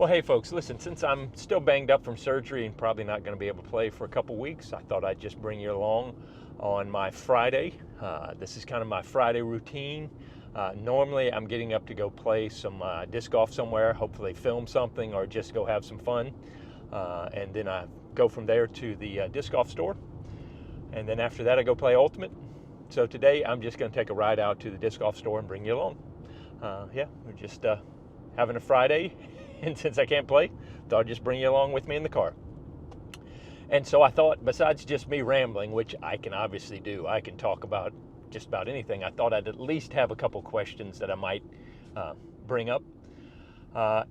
Well, hey folks, listen, since I'm still banged up from surgery and probably not going to be able to play for a couple weeks, I thought I'd just bring you along on my Friday. This is kind of my Friday routine. Normally I'm getting up to go play some disc golf somewhere, hopefully film something or just go have some fun. And then I go from there to the disc golf store. And then after that I go play Ultimate. So today I'm just going to take a ride out to the disc golf store and bring you along. Yeah, we're just having a Friday. And since I can't play, thought I'd just bring you along with me in the car. And so I thought, besides just me rambling, which I can obviously do, I can talk about just about anything, I thought I'd at least have a couple questions that I might bring up.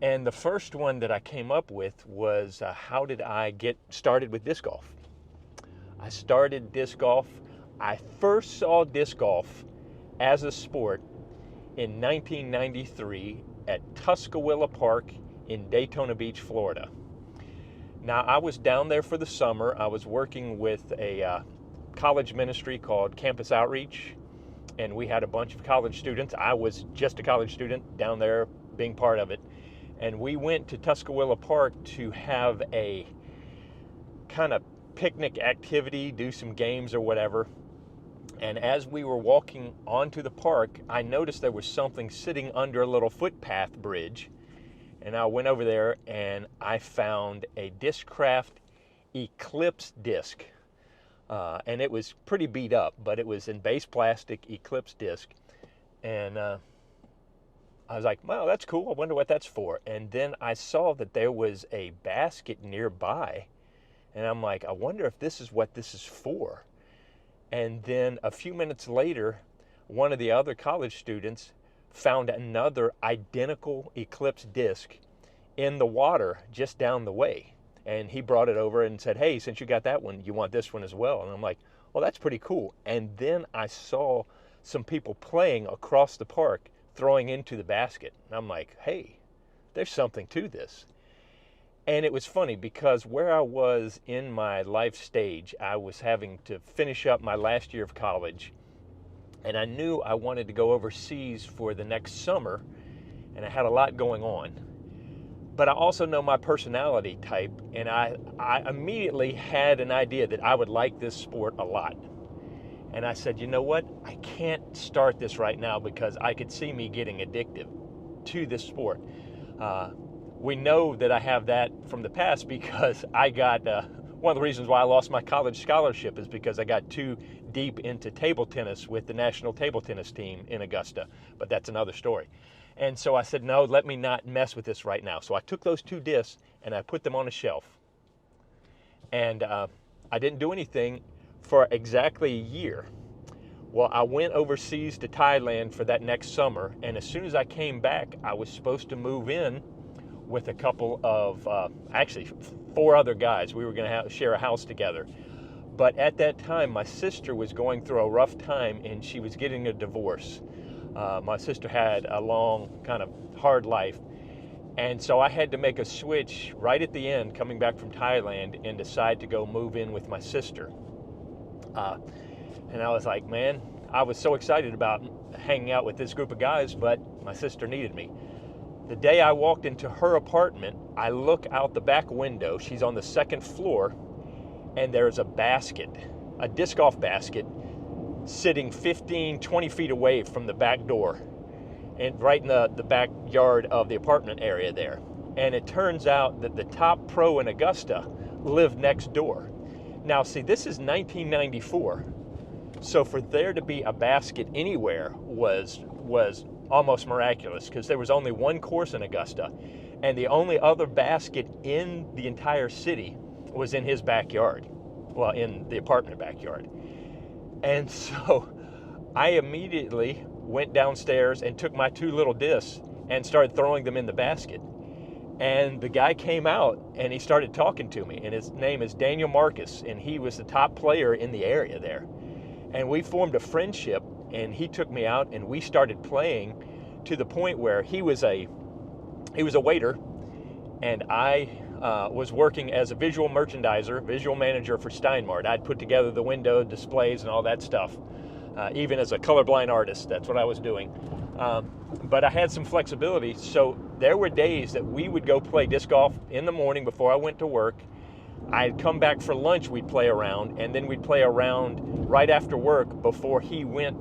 And the first one that I came up with was, how did I get started with disc golf? I started disc golf. I first saw disc golf as a sport in 1993 at Tuscaloosa Park in Daytona Beach, Florida. Now, I was down there for the summer. I was working with a college ministry called Campus Outreach, and we had a bunch of college students. I was just a college student down there being part of it. And we went to Tuscaloosa Park to have a kind of picnic activity, do some games or whatever. And as we were walking onto the park, I noticed there was something sitting under a little footpath bridge. And I went over there and I found a Discraft Eclipse disc. And it was pretty beat up, but it was in base plastic Eclipse disc. And I was like, wow, that's cool. I wonder what that's for. And then I saw that there was a basket nearby. And I'm like, I wonder if this is what this is for. And then a few minutes later, one of the other college students found another identical Eclipse disc in the water just down the way. And he brought it over and said, hey, since you got that one, you want this one as well? And I'm like, well, that's pretty cool. And then I saw some people playing across the park, throwing into the basket. And I'm like, hey, there's something to this. And it was funny because where I was in my life stage, I was having to finish up my last year of college. And I knew I wanted to go overseas for the next summer, and I had a lot going on. But I also know my personality type, and I immediately had an idea that I would like this sport a lot. And I said, you know what? I can't start this right now because I could see me getting addictive to this sport. We know that I have that from the past because I got, one of the reasons why I lost my college scholarship is because I got too deep into table tennis with the national table tennis team in Augusta, but that's another story. And so I said, no, let me not mess with this right now. So I took those two discs and I put them on a shelf. And I didn't do anything for exactly a year. Well, I went overseas to Thailand for that next summer, and as soon as I came back, I was supposed to move in with a couple of, actually 4 other guys. We were going to share a house together. But at that time, my sister was going through a rough time and she was getting a divorce. My sister had a long, kind of hard life. And so I had to make a switch right at the end, coming back from Thailand, and decide to go move in with my sister. And I was like, man, I was so excited about hanging out with this group of guys, but my sister needed me. The day I walked into her apartment, I look out the back window. She's on the 2nd floor, and there's a basket, a disc golf basket, sitting 15, 20 feet away from the back door, and right in the backyard of the apartment area there. And it turns out that the top pro in Augusta lived next door. Now, see, this is 1994, so for there to be a basket anywhere was almost miraculous because there was only one course in Augusta, and the only other basket in the entire city was in his backyard, well, in the apartment backyard. And so I immediately went downstairs and took my 2 little discs and started throwing them in the basket. And the guy came out and he started talking to me, and his name is Daniel Marcus, and he was the top player in the area there. And we formed a friendship, and he took me out and we started playing to the point where he was a waiter, and I was working as a visual merchandiser, visual manager for Steinmart. I'd put together the window displays and all that stuff, even as a colorblind artist. That's what I was doing. but I had some flexibility. So there were days that we would go play disc golf in the morning before I went to work. I'd come back for lunch, we'd play around, and then we'd play around right after work before he went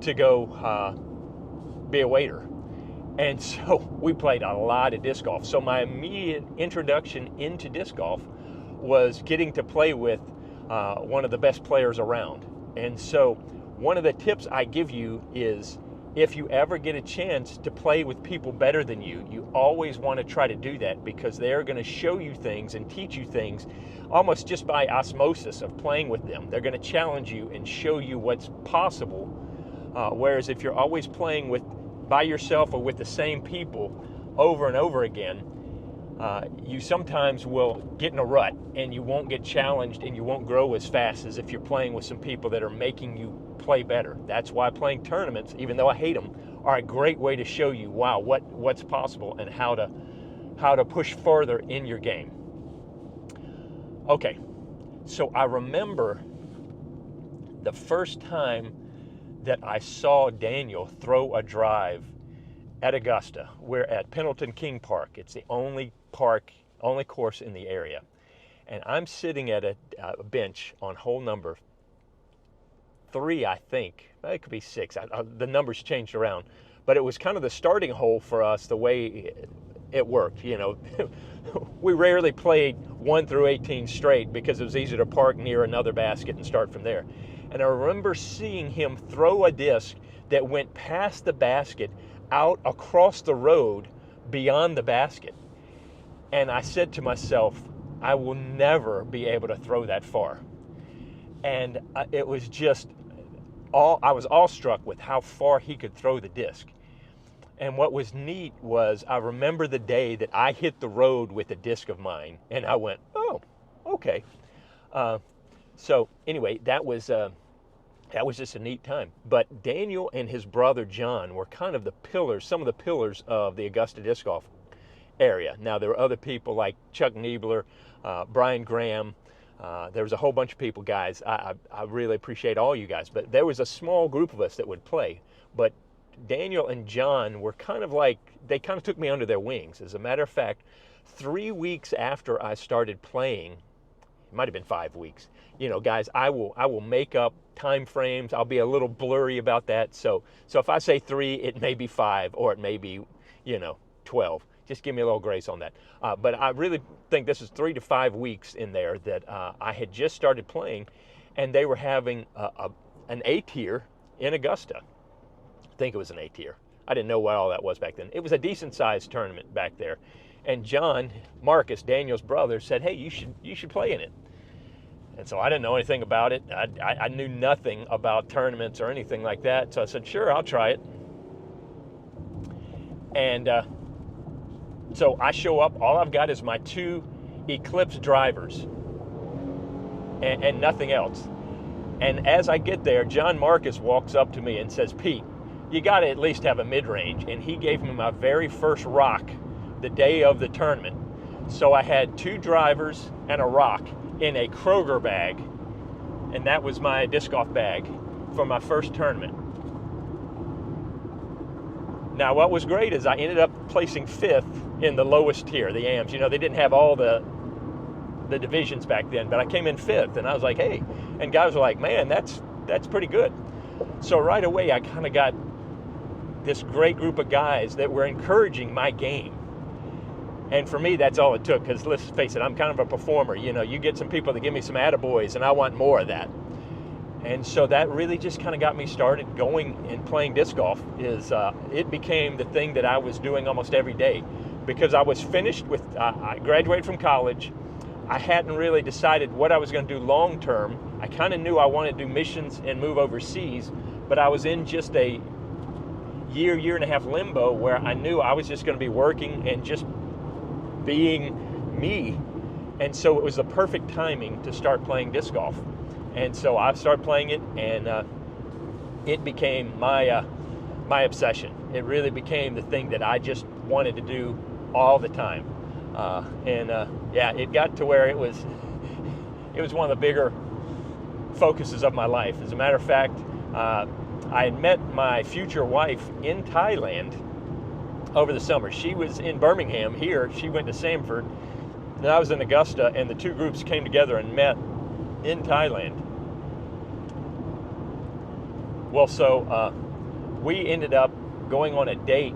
to go be a waiter. And so we played a lot of disc golf. So my immediate introduction into disc golf was getting to play with one of the best players around. And so one of the tips I give you is, if you ever get a chance to play with people better than you, you always want to try to do that, because they're going to show you things and teach you things almost just by osmosis of playing with them. They're going to challenge you and show you what's possible. Whereas if you're always playing by yourself or with the same people over and over again, you sometimes will get in a rut and you won't get challenged and you won't grow as fast as if you're playing with some people that are making you play better. That's why playing tournaments, even though I hate them, are a great way to show you, wow, what's possible and how to push further in your game. Okay, so I remember the first time that I saw Daniel throw a drive at Augusta. We're at Pendleton King Park. It's the only course in the area. And I'm sitting at a bench on hole number 3, I think. It could be 6. The numbers changed around. But it was kind of the starting hole for us, the way it worked. You know, we rarely played 1 through 18 straight because it was easier to park near another basket and start from there. And I remember seeing him throw a disc that went past the basket, out across the road beyond the basket. And I said to myself, I will never be able to throw that far. And it was just I was awestruck with how far he could throw the disc. And what was neat was, I remember the day that I hit the road with a disc of mine, and I went, oh, okay. So anyway, that was just a neat time. But Daniel and his brother John were kind of the pillars, some of the pillars of the Augusta disc golf area. Now, there were other people like Chuck Niebler, Brian Graham. There was a whole bunch of people, guys. I really appreciate all you guys. But there was a small group of us that would play. But Daniel and John were kind of like, they kind of took me under their wings. As a matter of fact, 3 weeks after I started playing, it might have been 5 weeks. You know, guys, I will make up time frames. I'll be a little blurry about that. So if I say 3, it may be 5, or it may be, 12. Just give me a little grace on that. But I really think this is 3 to 5 weeks in there that I had just started playing, and they were having an A tier in Augusta. I think it was an A tier. I didn't know what all that was back then. It was a decent sized tournament back there. And John, Marcus, Daniel's brother, said, hey, you should play in it. And so I didn't know anything about it. I knew nothing about tournaments or anything like that. So I said, sure, I'll try it. And so I show up. All I've got is my 2 Eclipse drivers and nothing else. And as I get there, John Marcus walks up to me and says, Pete, you got to at least have a mid-range. And he gave me my very first rock the day of the tournament. So I had 2 drivers and a rock in a Kroger bag, and that was my disc golf bag for my first tournament. Now, what was great is I ended up placing 5th in the lowest tier, the AMs. They didn't have all the divisions back then, but I came in 5th, and I was like, hey. And guys were like, man, that's pretty good. So right away, I kind of got this great group of guys that were encouraging my game. And for me, that's all it took, because let's face it, I'm kind of a performer. You get some people that give me some attaboys, and I want more of that. And so that really just kind of got me started going and playing disc golf. It became the thing that I was doing almost every day, because I was finished with, I graduated from college. I hadn't really decided what I was going to do long term. I kind of knew I wanted to do missions and move overseas, but I was in just a year and a half limbo where I knew I was just going to be working and just being me. And so it was the perfect timing to start playing disc golf. And so I started playing it, and it became my obsession. It really became the thing that I just wanted to do all the time. It got to where it was one of the bigger focuses of my life. As a matter of fact, I had met my future wife in Thailand over the summer. She was in Birmingham here. She went to Samford, and I was in Augusta, and the two groups came together and met in Thailand. Well, so we ended up going on a date,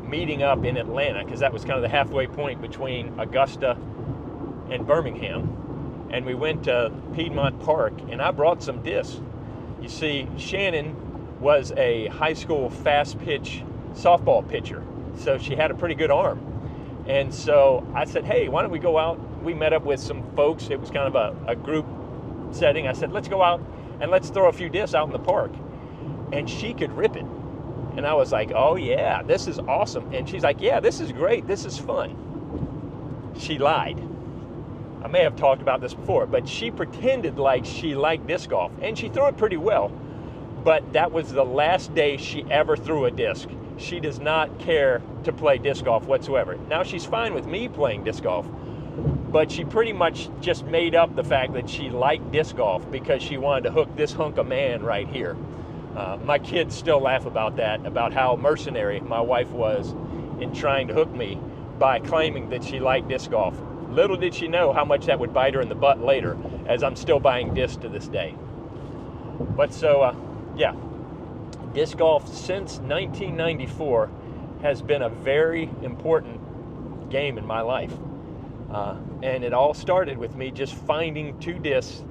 meeting up in Atlanta, because that was kind of the halfway point between Augusta and Birmingham. And we went to Piedmont Park, and I brought some discs. You see, Shannon was a high school fast pitch softball pitcher, so she had a pretty good arm. And so I said, hey, why don't we go out? We met up with some folks. It was kind of a group setting. I said, let's go out and let's throw a few discs out in the park. And she could rip it. And I was like, oh yeah, this is awesome. And she's like, yeah, this is great. This is fun. She lied. I may have talked about this before, but she pretended like she liked disc golf, and she threw it pretty well. But that was the last day she ever threw a disc. She does not care to play disc golf whatsoever. Now, she's fine with me playing disc golf, but she pretty much just made up the fact that she liked disc golf because she wanted to hook this hunk of man right here. My kids still laugh about that, about how mercenary my wife was in trying to hook me by claiming that she liked disc golf. Little did she know how much that would bite her in the butt later, as I'm still buying discs to this day. But so, yeah, disc golf since 1994 has been a very important game in my life. And it all started with me just finding two discs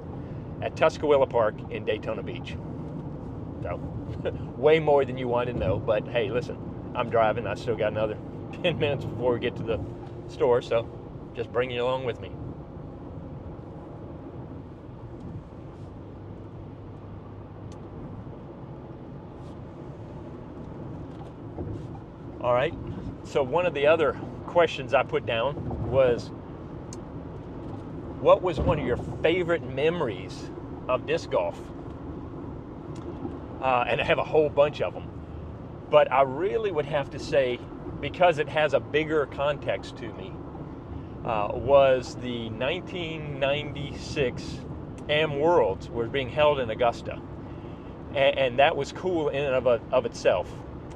at Tuscaloosa Park in Daytona Beach. So, way more than you want to know, but hey, listen, I'm driving. I still got another 10 minutes before we get to the store, so just bring you along with me. All right, so one of the other questions I put down was, what was one of your favorite memories of disc golf? And I have a whole bunch of them. But I really would have to say, because it has a bigger context to me, was the 1996 Am Worlds were being held in Augusta. And that was cool in and of itself.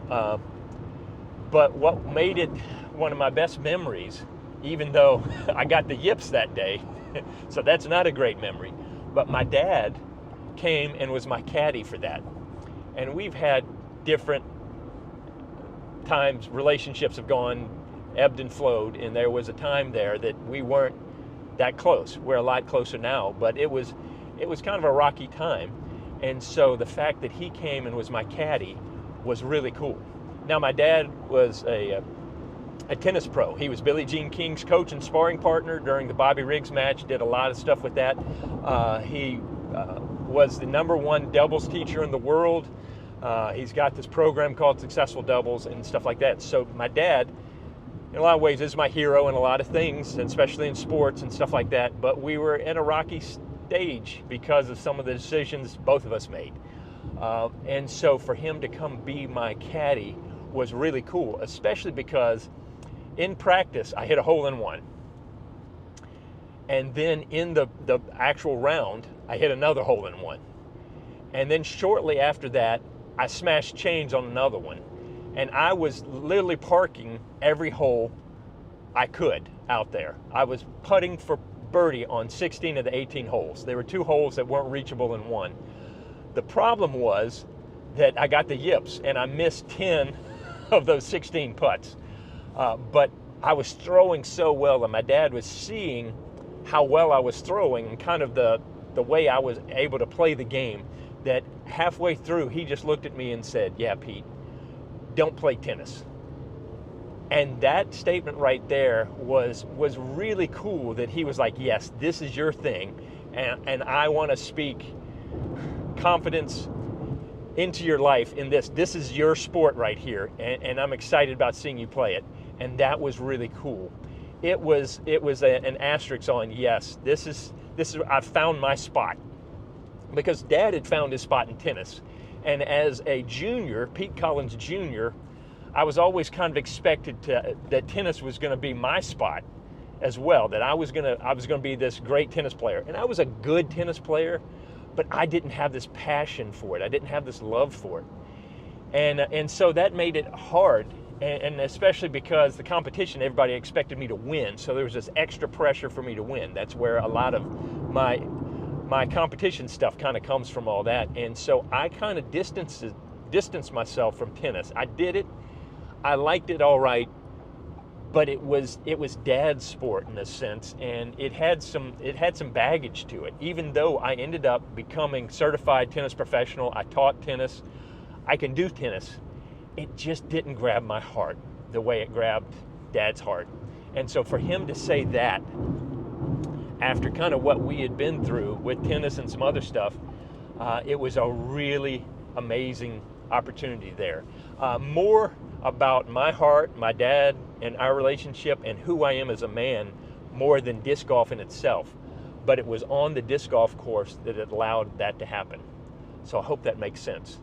But what made it one of my best memories, even though I got the yips that day, so that's not a great memory, but my dad came and was my caddy for that. And we've had different times, relationships have gone, ebbed and flowed, and there was a time there that we weren't that close. We're a lot closer now, but it was kind of a rocky time. And so the fact that he came and was my caddy was really cool. Now, my dad was a tennis pro. He was Billie Jean King's coach and sparring partner during the Bobby Riggs match, did a lot of stuff with that. He was the #1 doubles teacher in the world. He's got this program called Successful Doubles and stuff like that. So my dad, in a lot of ways, is my hero in a lot of things, and especially in sports and stuff like that. But we were in a rocky stage because of some of the decisions both of us made. And so for him to come be my caddy was really cool, especially because in practice, I hit a hole-in-one. And then in the actual round, I hit another hole-in-one. And then shortly after that, I smashed chains on another one. And I was literally parking every hole I could out there. I was putting for birdie on 16 of the 18 holes. There were 2 holes that weren't reachable in one. The problem was that I got the yips and I missed 10 of those 16 putts. But I was throwing so well, and my dad was seeing how well I was throwing and kind of the way I was able to play the game, that halfway through he just looked at me and said, yeah, Pete, don't play tennis. And that statement right there was really cool, that he was like, yes, this is your thing, and I want to speak confidence into your life in this. This is your sport right here, and I'm excited about seeing you play it. And that was really cool. It was an asterisk on, yes, this is I've found my spot, because Dad had found his spot in tennis. And as a junior, Pete Collins Jr., I was always kind of expected that tennis was going to be my spot as well, that I was going to be this great tennis player. And I was a good tennis player, but I didn't have this passion for it. I didn't have this love for it. And so that made it hard, and especially because the competition, everybody expected me to win, so there was this extra pressure for me to win. That's where a lot of my competition stuff kind of comes from, all that. And so I kind of distanced myself from tennis. I did it, I liked it all right, but it was dad's sport in a sense, and it had some baggage to it. Even though I ended up becoming certified tennis professional, I taught tennis, I can do tennis, it just didn't grab my heart the way it grabbed Dad's heart. And so for him to say that after kind of what we had been through with tennis and some other stuff, it was a really amazing opportunity there. More about my heart, my dad, and our relationship, and who I am as a man, more than disc golf in itself. But it was on the disc golf course that it allowed that to happen. So I hope that makes sense.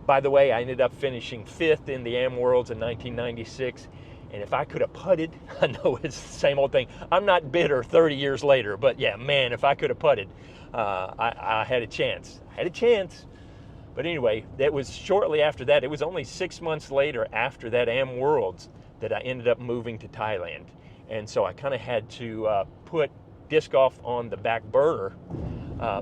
By the way, I ended up finishing 5th in the Am Worlds in 1996. And if I could have putted, I know it's the same old thing. I'm not bitter 30 years later, but yeah, man, if I could have putted, I had a chance. But anyway, that was shortly after that. It was only 6 months later after that Am Worlds that I ended up moving to Thailand. And so I kind of had to put disc golf on the back burner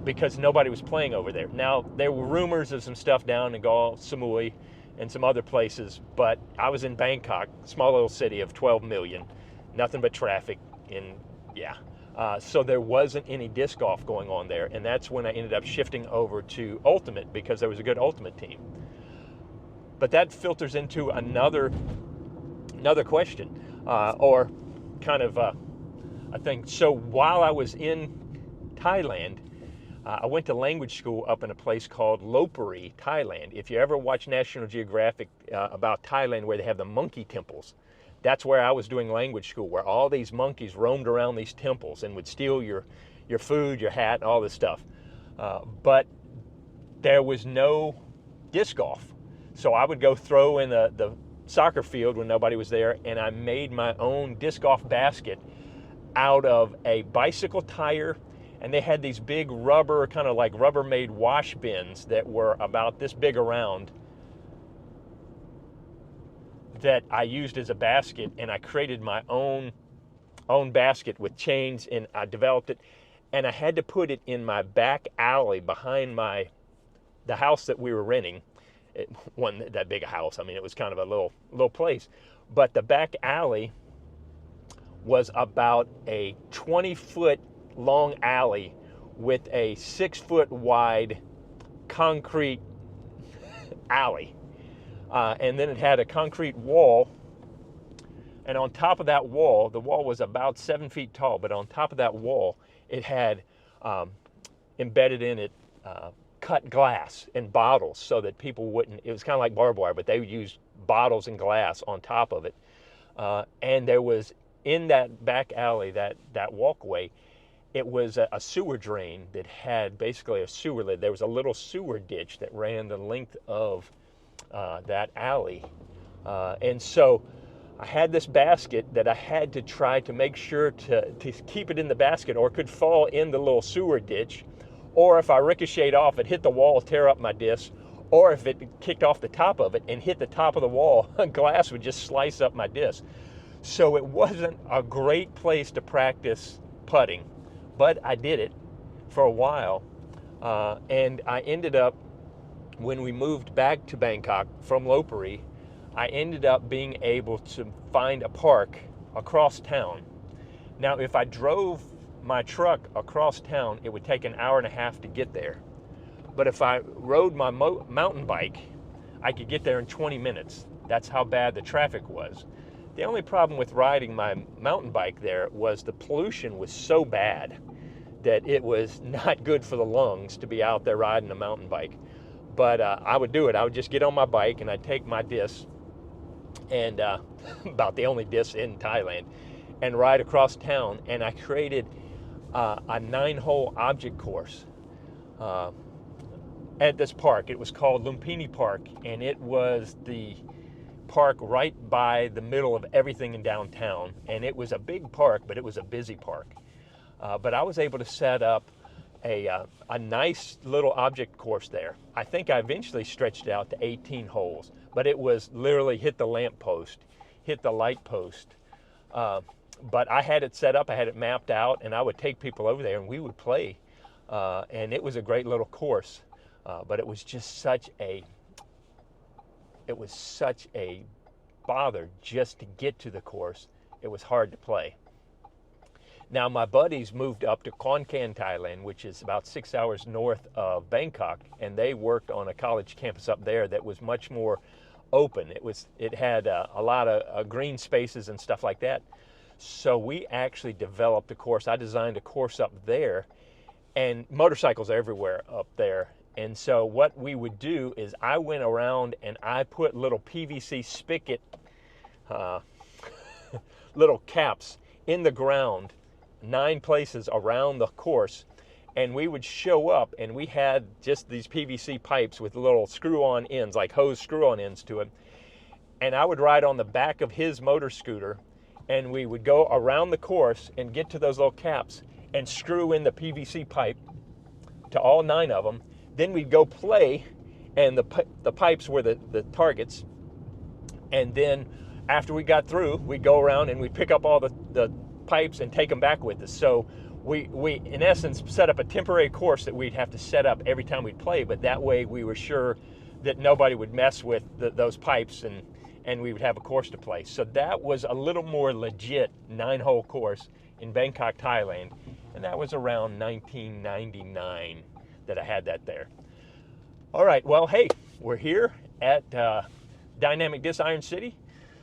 because nobody was playing over there. Now, there were rumors of some stuff down in Gaul, Samui, and some other places, but I was in Bangkok, small little city of 12 million, nothing but traffic, so there wasn't any disc golf going on there, and that's when I ended up shifting over to Ultimate because there was a good Ultimate team. But that filters into another question, or kind of a thing. So while I was in Thailand, I went to language school up in a place called Lopburi, Thailand. If you ever watch National Geographic about Thailand where they have the monkey temples, that's where I was doing language school, where all these monkeys roamed around these temples and would steal your food, your hat, and all this stuff. But there was no disc golf. So I would go throw in the soccer field when nobody was there, and I made my own disc golf basket out of a bicycle tire. And they had these big rubber, kind of like Rubbermaid wash bins that were about this big around that I used as a basket, and I created my own basket with chains, and I developed it, and I had to put it in my back alley behind the house that we were renting. It wasn't that big a house. I mean, it was kind of a little place, but the back alley was about a 20-foot long alley with a 6-foot wide concrete alley, and then it had a concrete wall, and on top of that wall, the wall was about 7 feet tall, but on top of that wall it had embedded in it cut glass and bottles so that people wouldn't, it was kind of like barbed wire, but they would use bottles and glass on top of it, and there was in that back alley, that walkway, it was a sewer drain that had basically a sewer lid. There was a little sewer ditch that ran the length of that alley. And so I had this basket that I had to try to make sure to keep it in the basket, or it could fall in the little sewer ditch. Or if I ricocheted off, it hit the wall, tear up my disc. Or if it kicked off the top of it and hit the top of the wall, glass would just slice up my disc. So it wasn't a great place to practice putting. But I did it for a while, and I ended up, when we moved back to Bangkok from Lopburi, I ended up being able to find a park across town. Now, if I drove my truck across town, it would take an hour and a half to get there. But if I rode my mountain bike, I could get there in 20 minutes. That's how bad the traffic was. The only problem with riding my mountain bike there was the pollution was so bad that it was not good for the lungs to be out there riding a mountain bike. But I would do it. I would just get on my bike and I'd take my disc, and about the only disc in Thailand, and ride across town. And I created a 9-hole object course at this park. It was called Lumpini Park, and it was the park right by the middle of everything in downtown. And it was a big park, but it was a busy park. But I was able to set up a nice little object course there. I think I eventually stretched it out to 18 holes, but it was literally hit the lamp post, hit the light post. But I had it set up, I had it mapped out, and I would take people over there and we would play. And it was a great little course, but it was just such a bother just to get to the course. It was hard to play. Now my buddies moved up to Khon Kaen, Thailand, which is about 6 hours north of Bangkok, and they worked on a college campus up there that was much more open. It had a lot of green spaces and stuff like that. So we actually developed a course. I designed a course up there, and motorcycles are everywhere up there. And so what we would do is I went around and I put little PVC spigot, little caps in the ground, 9 places around the course, and we would show up and we had just these PVC pipes with little screw-on ends, like hose screw-on ends to it. And I would ride on the back of his motor scooter, and we would go around the course and get to those little caps and screw in the PVC pipe to all 9 of them. Then we'd go play, and the pipes were the targets. And then after we got through, we'd go around and we'd pick up all the pipes and take them back with us. So we in essence set up a temporary course that we'd have to set up every time we'd play, but that way we were sure that nobody would mess with those pipes, and we would have a course to play. So that was a little more legit 9-hole course in Bangkok, Thailand, and that was around 1999 that I had that there. All right, well, hey, we're here at Dynamic Disc Iron City,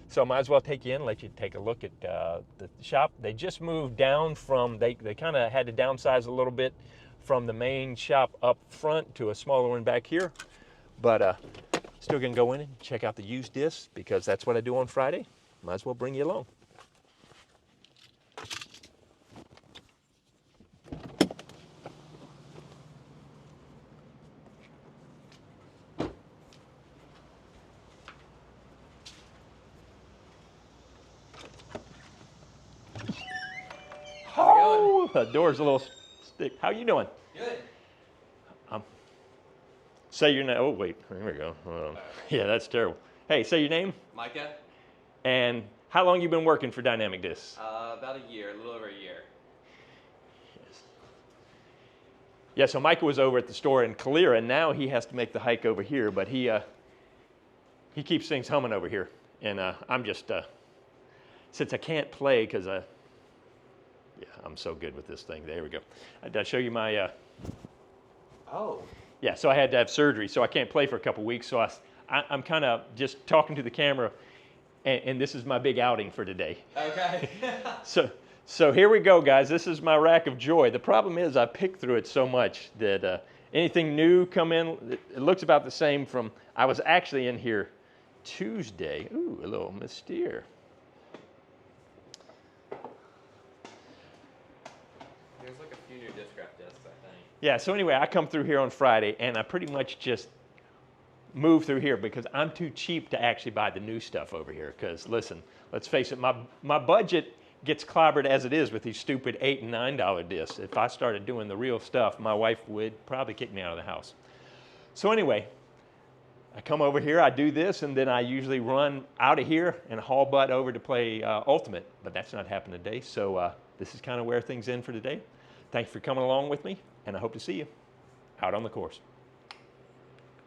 so I might as well take you in, let you take a look at the shop. They just moved down from, they kind of had to downsize a little bit from the main shop up front to a smaller one back here, but still gonna go in and check out the used discs because that's what I do on Friday. Might as well bring you along. Oh, the door's a little stick. How you doing? Good. Say your name. Oh, wait. There we go. Yeah, that's terrible. Hey, say your name. Micah. And how long you been working for Dynamic Discs? About a year, a little over a year. Yes. Yeah, so Micah was over at the store in Kalira, and now he has to make the hike over here, but he keeps things humming over here. And I'm just, since I can't play because yeah, I'm so good with this thing. There we go. Did I show you my... Oh. Yeah, so I had to have surgery, so I can't play for a couple weeks. So I'm kind of just talking to the camera, and this is my big outing for today. Okay. So here we go, guys. This is my rack of joy. The problem is I pick through it so much that anything new come in, it looks about the same from, I was actually in here Tuesday. Ooh, a little mystere. There's like a few new disc wrap discs, I think. Yeah, so anyway, I come through here on Friday, and I pretty much just move through here because I'm too cheap to actually buy the new stuff over here. Because listen, let's face it, my budget gets clobbered as it is with these stupid $8 and $9 discs. If I started doing the real stuff, my wife would probably kick me out of the house. So anyway, I come over here, I do this, and then I usually run out of here and haul butt over to play Ultimate, but that's not happening today. So this is kind of where things end for today. Thanks for coming along with me, and I hope to see you out on the course.